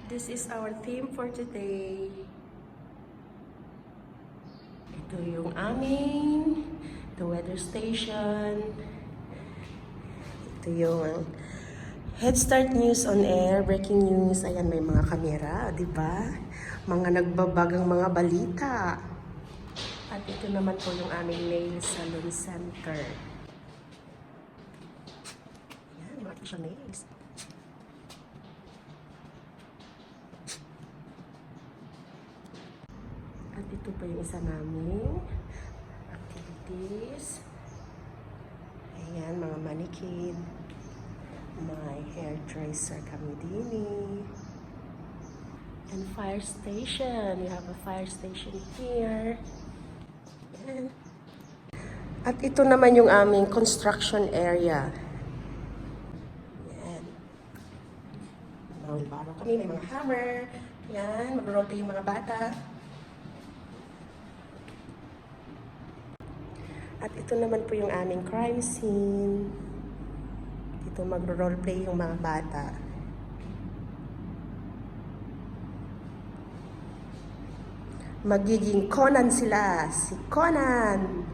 This is our theme for today. Ito yung aming the weather station. Ito yung Head Start News on Air, breaking news. Ayan, may mga kamera, di ba? Mga nagbabagang mga balita. At ito naman po yung aming nail salon center. Ayan, mga artificial nails. At ito pa yung isa naming activities. Ayan, mga mannequin. My hairdresser kami din. And fire station. We have a fire station here. Ayan. At ito naman yung aming construction area. Ayan. Baro kami, may mga hammer. Ayan, mag-roll yung mga bata. At ito naman po yung aming crime scene. Dito magro-roleplay yung mga bata. Magiging Conan sila. Si Conan!